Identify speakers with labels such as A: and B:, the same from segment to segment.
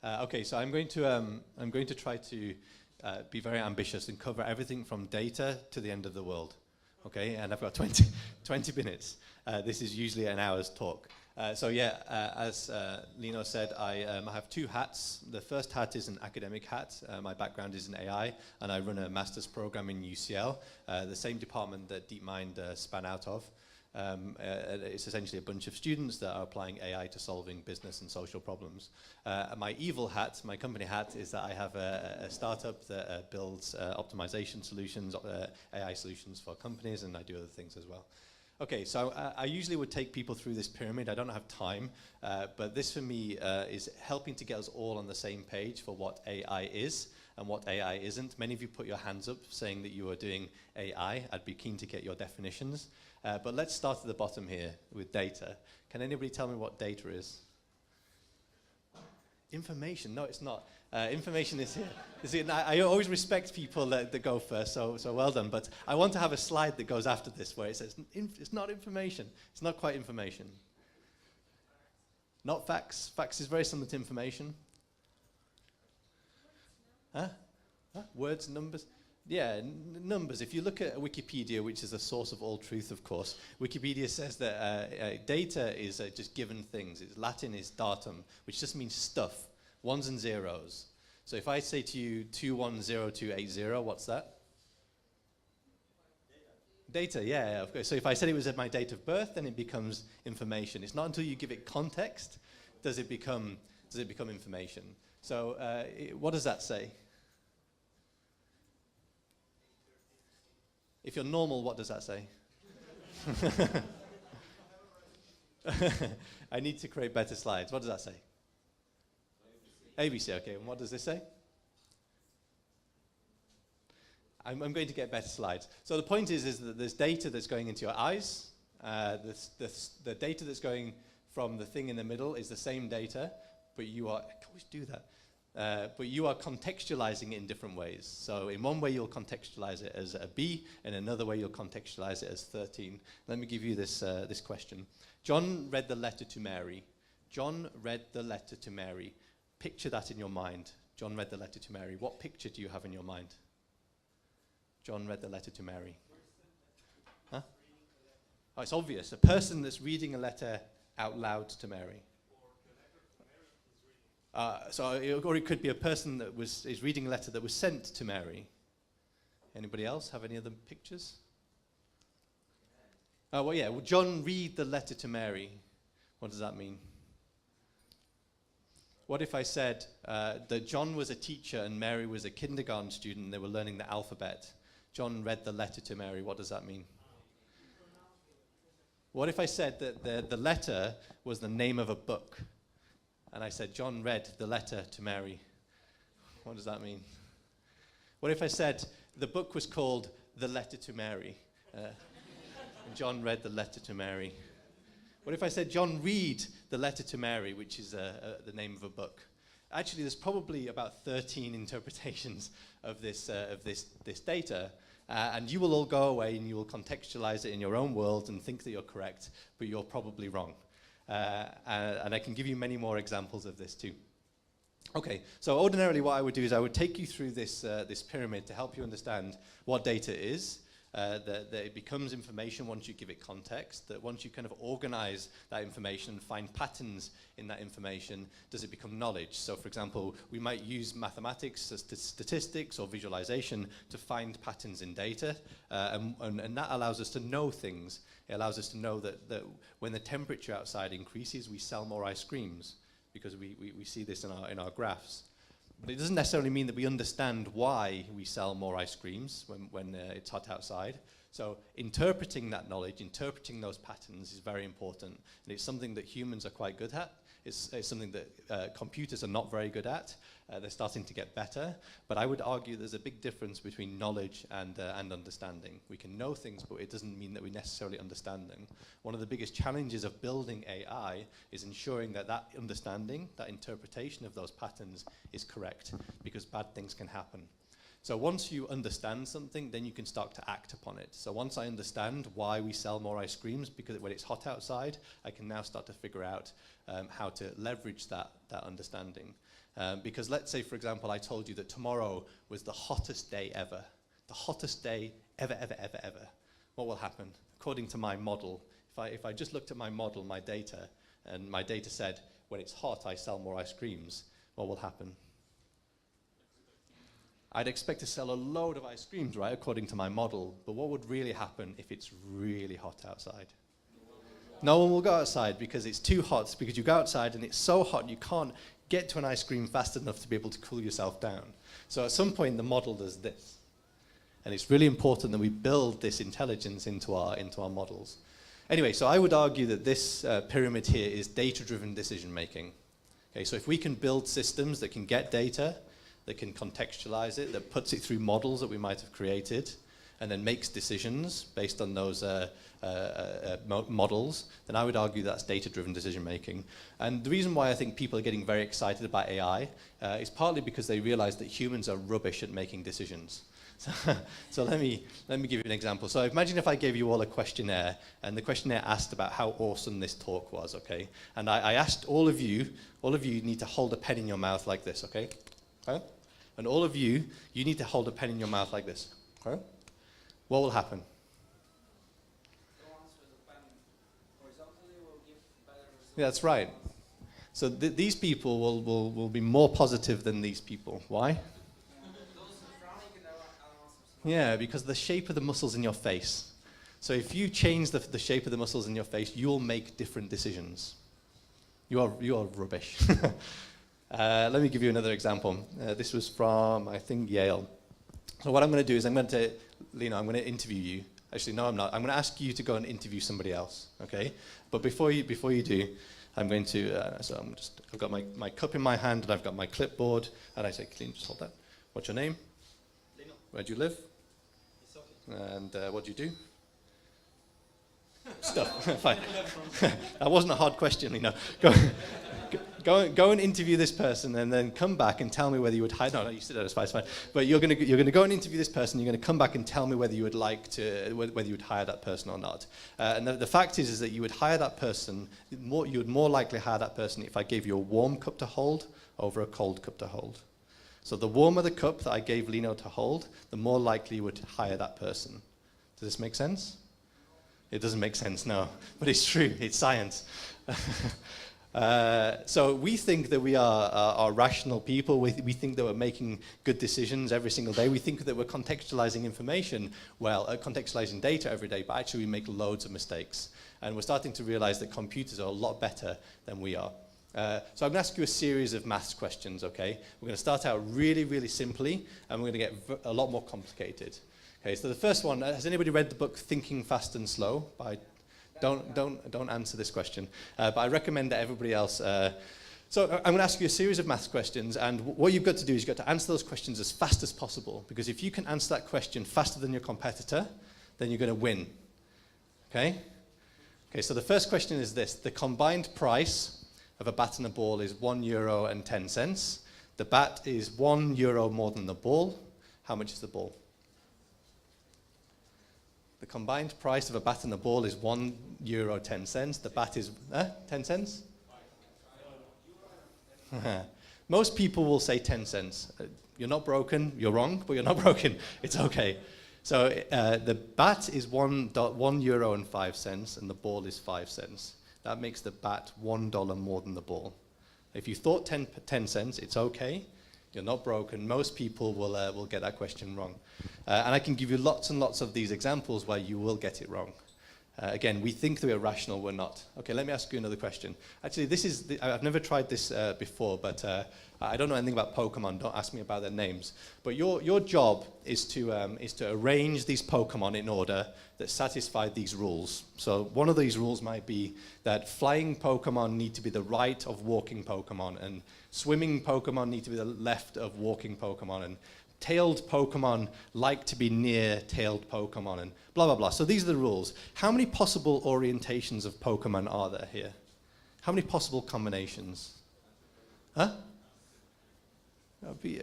A: Okay, so I'm going to try to be very ambitious and cover everything from data to the end of the world. Okay, and I've got 20 minutes. This is usually an hour's talk. As Lino said, I have two hats. The first hat is an academic hat. My background is in AI, and I run a master's program in UCL, the same department that DeepMind span out of. It's essentially a bunch of students that are applying AI to solving business and social problems. My evil hat, my company hat, is that I have a startup that builds optimization solutions, AI solutions for companies, and I do other things as well. Okay, so I usually would take people through this pyramid. I don't have time, but this for me is helping to get us all on the same page for what AI is and what AI isn't. Many of you put your hands up saying that you are doing AI. I'd be keen to get your definitions. But let's start at the bottom here with data. Can anybody tell me what data is? Information. No, it's not. Information is here. I always respect people that go first, so well done. But I want to have a slide that goes after this where it says, it's not information. It's not quite information. Not facts. Facts is very similar to information. Huh? Words, numbers. Yeah, numbers. If you look at Wikipedia, which is the source of all truth, of course, Wikipedia says that data is just given things. Latin is datum, which just means stuff, ones and zeros. So if I say to you 210280, what's that? Data, yeah, of course. So if I said it was at my date of birth, then it becomes information. It's not until you give it context does it become information. So what does that say? If you're normal, what does that say? I need to create better slides. What does that say? ABC, okay. And what does this say? I'm going to get better slides. So the point is that there's data that's going into your eyes. The data that's going from the thing in the middle is the same data, but you are, I can always do that. But you are contextualizing it in different ways. So in one way, you'll contextualize it as a B, and another way, you'll contextualize it as 13. Let me give you this question. John read the letter to Mary. John read the letter to Mary. Picture that in your mind. John read the letter to Mary. What picture do you have in your mind? John read the letter to Mary. Huh? Oh, it's obvious. A person that's reading a letter out loud to Mary. Or it could be a person that is reading a letter that was sent to Mary. Anybody else have any other pictures? Oh, well, yeah. Well, John read the letter to Mary. What does that mean? What if I said that John was a teacher and Mary was a kindergarten student and they were learning the alphabet? John read the letter to Mary. What does that mean? What if I said that the letter was the name of a book? And I said, John read the letter to Mary. What does that mean? What if I said the book was called The Letter to Mary? And John read the letter to Mary. What if I said John read the letter to Mary, which is the name of a book? Actually, there's probably about 13 interpretations of this data. And you will all go away and you will contextualize it in your own world and think that you're correct, but you're probably wrong. And I can give you many more examples of this too. Okay, so ordinarily what I would do is I would take you through this pyramid to help you understand what data is, that it becomes information once you give it context, that once you kind of organize that information, find patterns in that information, does it become knowledge? So for example, we might use mathematics, statistics or visualization to find patterns in data, and that allows us to know things. It allows us to know that when the temperature outside increases, we sell more ice creams, because we see this in our graphs. But it doesn't necessarily mean that we understand why we sell more ice creams when it's hot outside. So interpreting that knowledge, interpreting those patterns is very important. And it's something that humans are quite good at. It's something that computers are not very good at. They're starting to get better. But I would argue there's a big difference between knowledge and understanding. We can know things, but it doesn't mean that we necessarily understand them. One of the biggest challenges of building AI is ensuring that understanding, that interpretation of those patterns is correct, because bad things can happen. So once you understand something, then you can start to act upon it. So once I understand why we sell more ice creams, because when it's hot outside, I can now start to figure out how to leverage that understanding. Because let's say, for example, I told you that tomorrow was the hottest day ever. The hottest day ever. What will happen? According to my model, if I just looked at my model, my data, and my data said, when it's hot, I sell more ice creams, what will happen? I'd expect to sell a load of ice creams, right, according to my model. But what would really happen if it's really hot outside? No one will go outside because it's too hot, because you go outside and it's so hot you can't get to an ice cream fast enough to be able to cool yourself down. So at some point the model does this. And it's really important that we build this intelligence into our models. Anyway, so I would argue that this pyramid here is data-driven decision making. Okay, so if we can build systems that can get data, that can contextualize it, that puts it through models that we might have created, and then makes decisions based on those models, then I would argue that's data-driven decision-making. And the reason why I think people are getting very excited about AI is partly because they realize that humans are rubbish at making decisions. So let me give you an example. So imagine if I gave you all a questionnaire, and the questionnaire asked about how awesome this talk was, okay? And I asked all of you need to hold a pen in your mouth like this, okay? Okay? And all of you need to hold a pen in your mouth like this. Okay? What will happen? Yeah, that's right. So these people will be more positive than these people. Why? Yeah, because the shape of the muscles in your face. So if you change the shape of the muscles in your face, you'll make different decisions. You are rubbish. Let me give you another example. This was from, I think, Yale. So what I'm going to do is I'm going to interview you. Actually, no, I'm not. I'm going to ask you to go and interview somebody else, okay? But before you do, I'm going to, I've got my cup in my hand and I've got my clipboard, and I say, Clean, just hold that. What's your name? Lino. Where do you live? Sofia. And what do you do? Stuff. Fine. That wasn't a hard question, Lino. Go and interview this person, and then come back and tell me whether you would hire. No, you said that. It's fine. But you're going to go and interview this person. You're going to come back and tell me whether you would whether you would hire that person or not. And the fact is that you would hire that person. You would more likely hire that person if I gave you a warm cup to hold over a cold cup to hold. So the warmer the cup that I gave Lino to hold, the more likely you would hire that person. Does this make sense? It doesn't make sense, no. But it's true. It's science. So we think that we are rational people. We think that we're making good decisions every single day. We think that we're contextualizing information, contextualizing data every day, but actually we make loads of mistakes. And we're starting to realize that computers are a lot better than we are. So I'm going to ask you a series of maths questions, okay? We're going to start out really, really simply, and we're going to get a lot more complicated. Okay, so the first one, has anybody read the book Thinking Fast and Slow by Don't answer this question, but I recommend that everybody else. So I'm going to ask you a series of maths questions, and what you've got to do is you've got to answer those questions as fast as possible, because if you can answer that question faster than your competitor, then you're going to win. Okay? Okay, so the first question is this. The combined price of a bat and a ball is €1.10. The bat is €1 more than the ball. How much is the ball? The combined price of a bat and a ball is €1.10. The bat is 10 cents? Most people will say 10 cents. You're not broken. You're wrong, but you're not broken. It's okay. So the bat is €1.05, and the ball is 5 cents. That makes the bat $1 more than the ball. If you thought 10 cents, it's okay. You're not broken. Most people will get that question wrong. And I can give you lots and lots of these examples where you will get it wrong. Again, we think that we're rational, we're not. Okay, let me ask you another question. Actually, I've never tried this before, but I don't know anything about Pokemon. Don't ask me about their names. But your job is to arrange these Pokemon in order that satisfy these rules. So one of these rules might be that flying Pokemon need to be the right of walking Pokemon, and swimming Pokemon need to be the left of walking Pokemon, and tailed Pokemon like to be near tailed Pokemon, and blah, blah, blah. So these are the rules. How many possible orientations of Pokemon are there here? How many possible combinations? Huh? That would be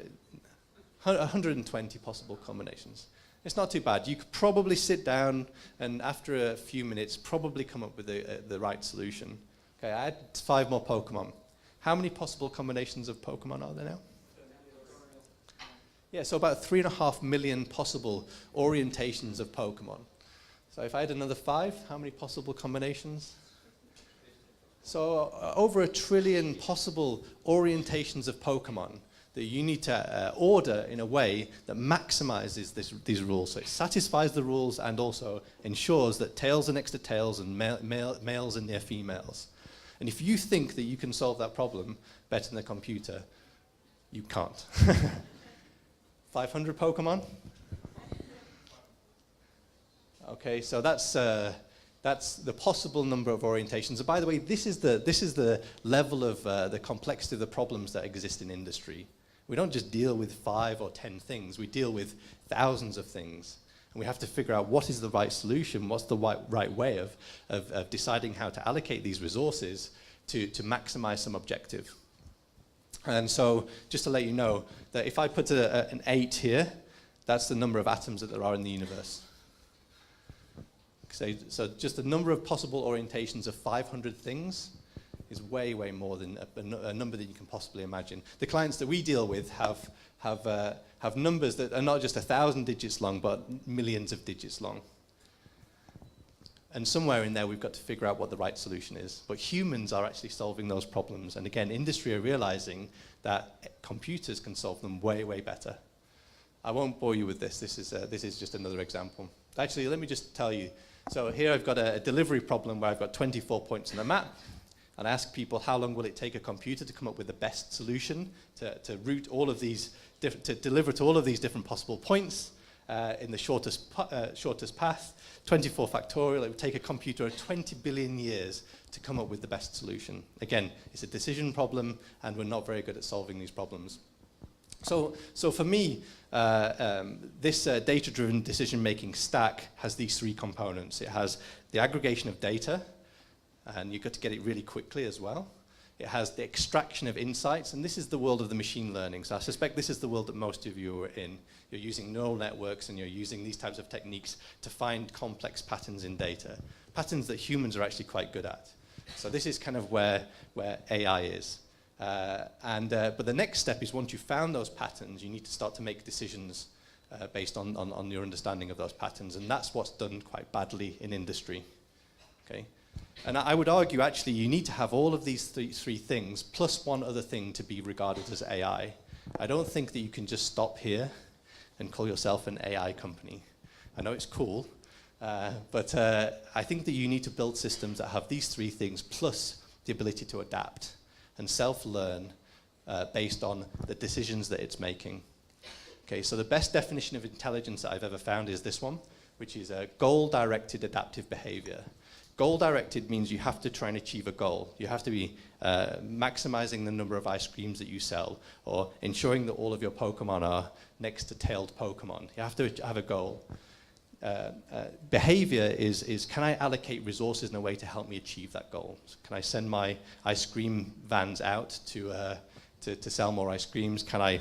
A: 120 possible combinations. It's not too bad. You could probably sit down and after a few minutes probably come up with the right solution. Okay, I had 5 more Pokemon. How many possible combinations of Pokemon are there now? Yeah, so about 3.5 million possible orientations of Pokemon. So if I had another 5, how many possible combinations? So over 1 trillion possible orientations of Pokemon that you need to order in a way that maximizes these rules. So it satisfies the rules and also ensures that tails are next to tails and males are near females. And if you think that you can solve that problem better than a computer, you can't. 500 Pokemon? Okay, so that's the possible number of orientations. And by the way, this is the level of the complexity of the problems that exist in industry. We don't just deal with 5 or 10 things, we deal with thousands of things. And we have to figure out what is the right solution, what's the right way of deciding how to allocate these resources to maximize some objective. And so, just to let you know, that if I put an 8 here, that's the number of atoms that there are in the universe. So just the number of possible orientations of 500 things is way, way more than a number that you can possibly imagine. The clients that we deal with have numbers that are not just 1,000 digits long, but millions of digits long. And somewhere in there, we've got to figure out what the right solution is. But humans are actually solving those problems. And again, industry are realizing that computers can solve them way, way better. I won't bore you with this. This is just another example. Actually, let me just tell you. So here I've got a delivery problem where I've got 24 points on the map. And I ask people, how long will it take a computer to come up with the best solution to route all of these, to deliver to all of these different possible points in the shortest path. 24 factorial, it would take a computer 20 billion years to come up with the best solution. Again, it's a decision problem, and we're not very good at solving these problems. So for me, this data-driven decision-making stack has these 3 components. It has the aggregation of data, and you've got to get it really quickly as well. It has the extraction of insights, and this is the world of the machine learning. So I suspect this is the world that most of you are in. You're using neural networks, and you're using these types of techniques to find complex patterns in data, patterns that humans are actually quite good at. So this is kind of where AI is. But the next step is once you've found those patterns, you need to start to make decisions based on your understanding of those patterns, and that's what's done quite badly in industry. Okay? And I would argue, actually, you need to have all of these three things, plus one other thing to be regarded as AI. I don't think that you can just stop here and call yourself an AI company. I know it's cool, but I think that you need to build systems that have these 3 things, plus the ability to adapt and self-learn based on the decisions that it's making. Okay, so the best definition of intelligence that I've ever found is this one, which is a goal-directed adaptive behavior. Goal-directed means you have to try and achieve a goal. You have to be maximizing the number of ice creams that you sell, or ensuring that all of your Pokemon are next to tailed Pokemon. You have to have a goal. Behavior is, can I allocate resources in a way to help me achieve that goal? So can I send my ice cream vans out to sell more ice creams? Can I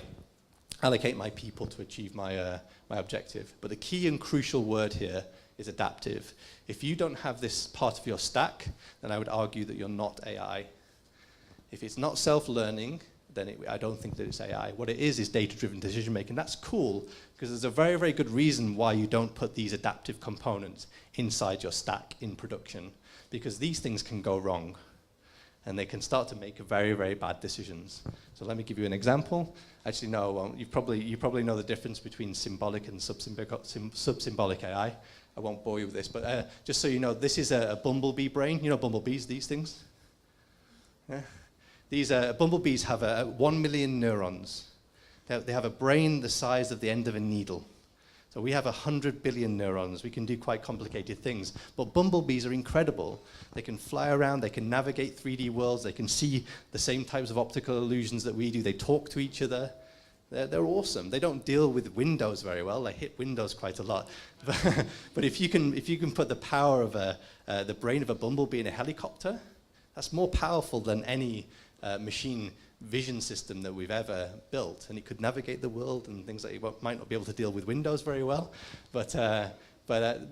A: allocate my people to achieve my objective? But the key and crucial word here is adaptive. If you don't have this part of your stack, then I would argue that you're not AI. If it's not self-learning, then I don't think that it's AI. What it is data-driven decision-making. That's cool, because there's a very, very good reason why you don't put these adaptive components inside your stack in production, because these things can go wrong, and they can start to make very, very bad decisions. So let me give you an example. Actually, no, you probably know the difference between symbolic and sub-symbolic AI. I won't bore you with this, but just so you know, this is a bumblebee brain. You know bumblebees, these things? Yeah. These bumblebees have 1 million neurons. They have a brain the size of the end of a needle. So we have 100 billion neurons. We can do quite complicated things. But bumblebees are incredible. They can fly around, they can navigate 3D worlds, they can see the same types of optical illusions that we do. They talk to each other. They're awesome. They don't deal with windows very well. They hit windows quite a lot. But if you can put the power of the brain of a bumblebee in a helicopter, that's more powerful than any machine vision system that we've ever built, and it could navigate the world and things like it might not be able to deal with Windows very well, but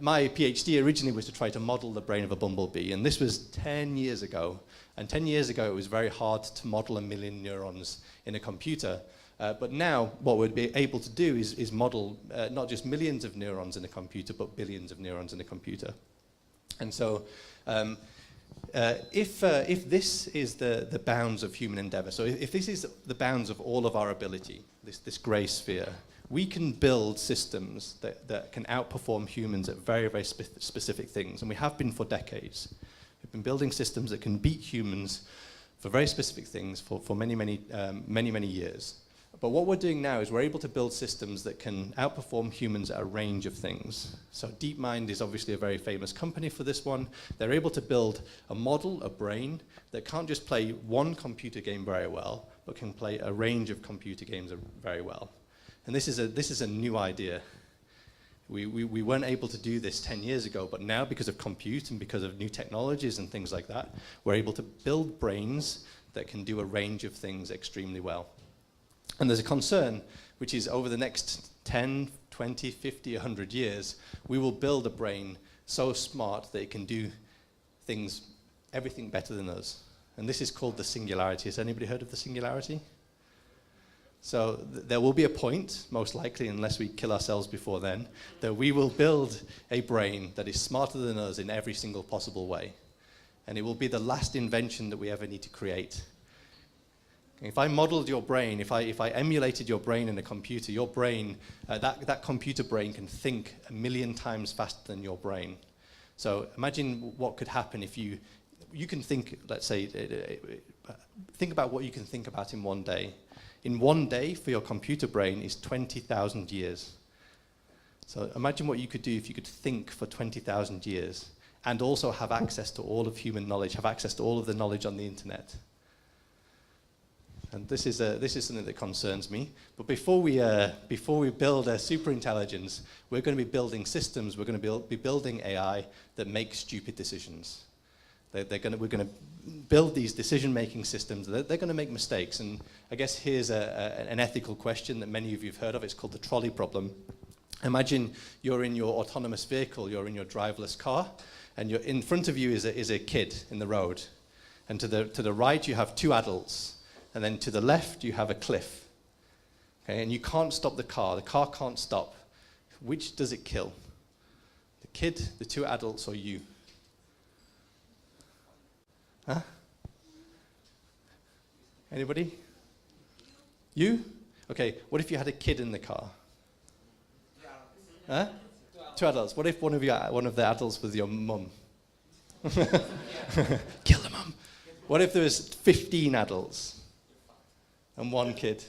A: my PhD originally was to try to model the brain of a bumblebee, and this was 10 years ago. And 10 years ago, it was very hard to model 1 million neurons in a computer. But now, what we'd be able to do is model not just millions of neurons in a computer, but billions of neurons in a computer. And so, if this is the bounds of human endeavor, so if this is the bounds of all of our ability, this gray sphere, we can build systems that can outperform humans at very, very specific things, and we have been for decades. We've been building systems that can beat humans for very specific things for many years. But what we're doing now is we're able to build systems that can outperform humans at a range of things. So DeepMind is obviously a very famous company for this one. They're able to build a model, a brain, that can't just play one computer game very well, but can play a range of computer games very well. And this is a new idea. We weren't able to do this 10 years ago, but now because of compute and because of new technologies and things like that, we're able to build brains that can do a range of things extremely well. And there's a concern, which is over the next 10, 20, 50, 100 years, we will build a brain so smart that it can do everything better than us. And this is called the singularity. Has anybody heard of the singularity? So there will be a point, most likely, unless we kill ourselves before then, that we will build a brain that is smarter than us in every single possible way. And it will be the last invention that we ever need to create. If I modeled your brain, if I emulated your brain in a computer, your brain, that computer brain can think 1 million times faster than your brain. So imagine what could happen if you can think, let's say, think about what you can think about in one day. In one day, for your computer brain, is 20,000 years. So imagine what you could do if you could think for 20,000 years and also have access to all of human knowledge, have access to all of the knowledge on the internet. And this is something that concerns me. But before we build a superintelligence, we're going to be building systems. We're going to be building AI that makes stupid decisions. We're going to build these decision-making systems. They're going to make mistakes. And I guess here's an ethical question that many of you have heard of. It's called the trolley problem. Imagine you're in your autonomous vehicle. You're in your driverless car, and in front of you is a kid in the road. And to the right, you have 2 adults. And then to the left, you have a cliff. Okay, and you can't stop the car. The car can't stop. Which does it kill? The kid, the 2 adults, or you? Huh? Anybody? You? Okay, what if you had a kid in the car? Huh? 2 adults. What if one of the adults was your mum? Kill the mum. What if there was 15 adults and 1 kid?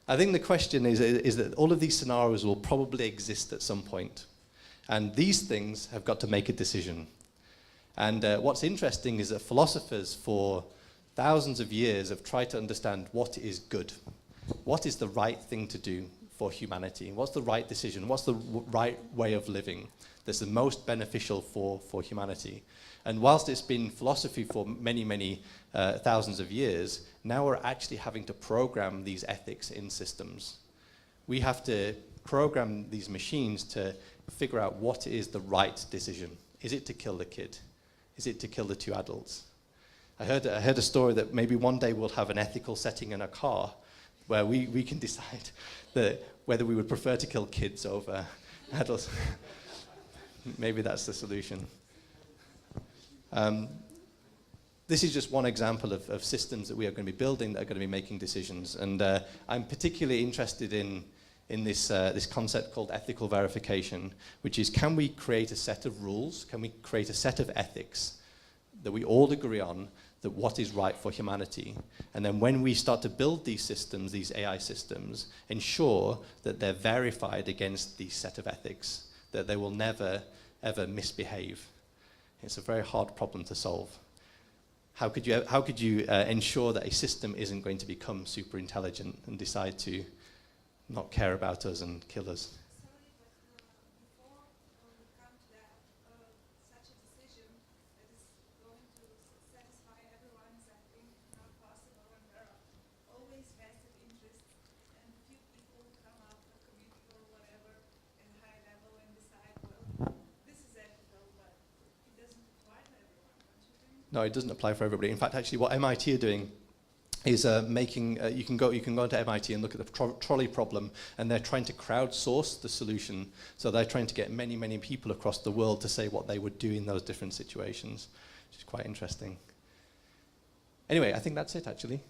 A: I think the question is that all of these scenarios will probably exist at some point. And these things have got to make a decision. And what's interesting is that philosophers for thousands of years have tried to understand what is good. What is the right thing to do for humanity? What's the right decision? What's the right way of living that's the most beneficial for humanity? And whilst it's been philosophy for many thousands of years, now we're actually having to program these ethics in systems. We have to program these machines to figure out what is the right decision. Is it to kill the kid? Is it to kill the 2 adults? I heard a story that maybe one day we'll have an ethical setting in a car where we can decide whether we would prefer to kill kids over adults. Maybe that's the solution. This is just one example of systems that we are going to be building that are going to be making decisions. And I'm particularly interested in this concept called ethical verification, which is, can we create a set of rules? Can we create a set of ethics that we all agree on, that what is right for humanity? And then when we start to build these systems, these AI systems, ensure that they're verified against these set of ethics, that they will never, ever misbehave. It's a very hard problem to solve. How could you ensure that a system isn't going to become super intelligent and decide to not care about us and kill us?
B: Sorry, but before we come to that, such a decision that is going to satisfy everyone is, I think, not possible
A: No, it doesn't apply for everybody. In fact, actually, what MIT are doing is you can go into MIT and look at the trolley problem, and they're trying to crowdsource the solution. So they're trying to get many, many people across the world to say what they would do in those different situations, which is quite interesting. Anyway, I think that's it, actually.